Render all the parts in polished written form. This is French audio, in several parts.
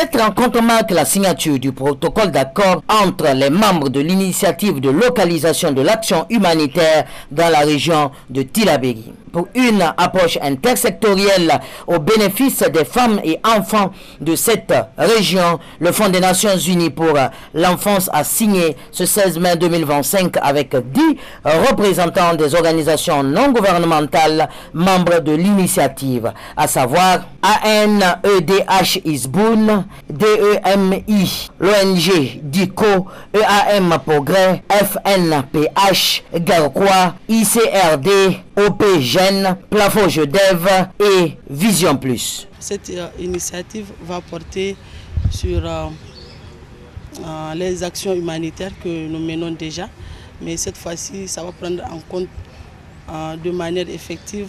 Cette rencontre marque la signature du protocole d'accord entre les membres de l'initiative de localisation de l'action humanitaire dans la région de Tillabéri. Pour une approche intersectorielle au bénéfice des femmes et enfants de cette région, le Fonds des Nations Unies pour l'enfance a signé ce 16 mai 2025 avec 10 représentants des organisations non gouvernementales membres de l'initiative, à savoir ANEDH Isboun, DEMI, l'ONG DICO, EAM Progrès, FNPH, Garquois, ICRD, OP Gène, Plafond Jedev et Vision Plus. Cette initiative va porter sur les actions humanitaires que nous menons déjà, mais cette fois-ci, ça va prendre en compte de manière effective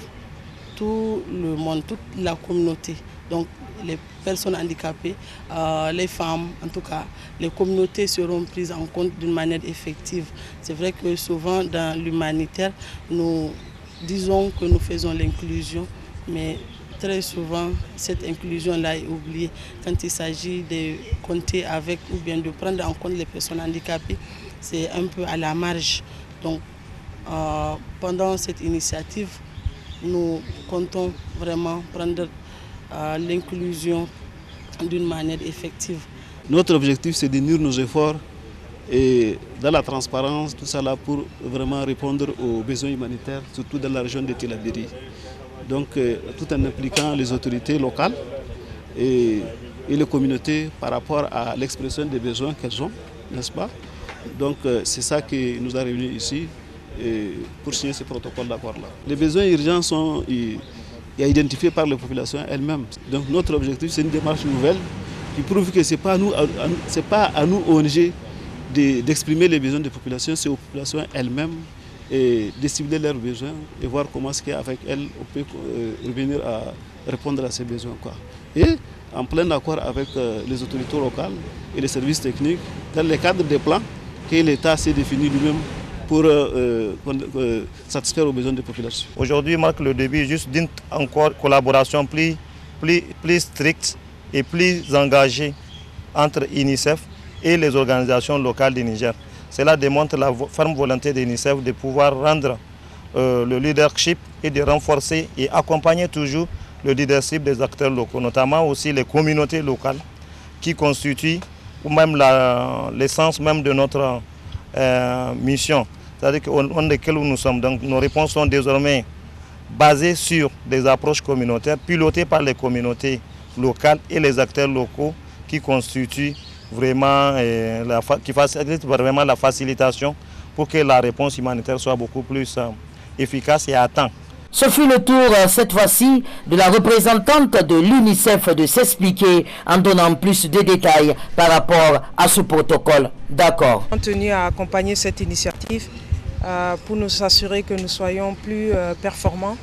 tout le monde, toute la communauté. Donc les personnes handicapées, les femmes, en tout cas, les communautés seront prises en compte d'une manière effective. C'est vrai que souvent dans l'humanitaire, nous disons que nous faisons l'inclusion, mais très souvent cette inclusion-là est oubliée. Quand il s'agit de compter avec ou bien de prendre en compte les personnes handicapées, c'est un peu à la marge. Donc pendant cette initiative, nous comptons vraiment prendre l'inclusion d'une manière effective. Notre objectif, c'est d'unir nos efforts et dans la transparence, tout ça là pour vraiment répondre aux besoins humanitaires, surtout dans la région de Tillabéri. Donc tout en impliquant les autorités locales et les communautés par rapport à l'expression des besoins qu'elles ont, n'est-ce pas? Donc c'est ça qui nous a réunis ici pour signer ce protocole d'accord-là. Les besoins urgents sont identifiés par les populations elles-mêmes. Donc notre objectif, c'est une démarche nouvelle qui prouve que ce n'est pas à nous ONG d'exprimer les besoins des populations, c'est aux populations elles-mêmes et de cibler leurs besoins et voir comment est-ce qu'avec elles on peut revenir à répondre à ces besoins. Et en plein accord avec les autorités locales et les services techniques, dans le cadre des plans que l'État s'est défini lui-même pour satisfaire aux besoins des populations. Aujourd'hui marque le début juste d'une collaboration plus stricte et plus engagée entre UNICEF et les organisations locales du Niger. Cela démontre la ferme volonté de l'UNICEF de pouvoir rendre le leadership et de renforcer et accompagner toujours le leadership des acteurs locaux, notamment aussi les communautés locales qui constituent ou même l'essence même de notre mission. C'est-à-dire qu'au desquels nous sommes. Donc nos réponses sont désormais basées sur des approches communautaires, pilotées par les communautés locales et les acteurs locaux qui constituent vraiment, qui facilitent vraiment la facilitation pour que la réponse humanitaire soit beaucoup plus efficace et à temps. Ce fut le tour, cette fois-ci, de la représentante de l'UNICEF de s'expliquer en donnant plus de détails par rapport à ce protocole d'accord. On a tenu à accompagner cette initiative pour nous assurer que nous soyons plus performants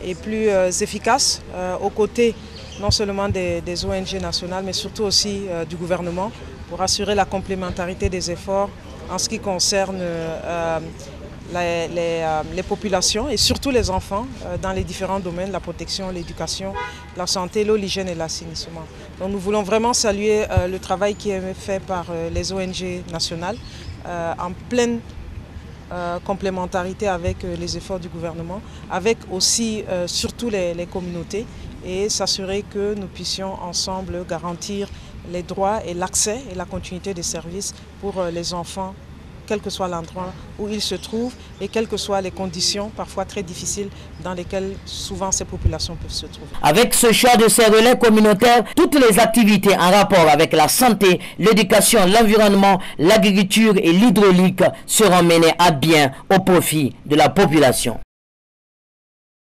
et plus efficaces aux côtés non seulement des ONG nationales, mais surtout aussi du gouvernement, pour assurer la complémentarité des efforts en ce qui concerne les populations et surtout les enfants dans les différents domaines, la protection, l'éducation, la santé, l'eau, l'hygiène et l'assainissement. Donc nous voulons vraiment saluer le travail qui est fait par les ONG nationales en pleine complémentarité avec les efforts du gouvernement, avec aussi surtout les communautés, et s'assurer que nous puissions ensemble garantir les droits et l'accès et la continuité des services pour les enfants, quel que soit l'endroit où ils se trouvent et quelles que soient les conditions parfois très difficiles dans lesquelles souvent ces populations peuvent se trouver. Avec ce choix de ces relais communautaires, toutes les activités en rapport avec la santé, l'éducation, l'environnement, l'agriculture et l'hydraulique seront menées à bien au profit de la population.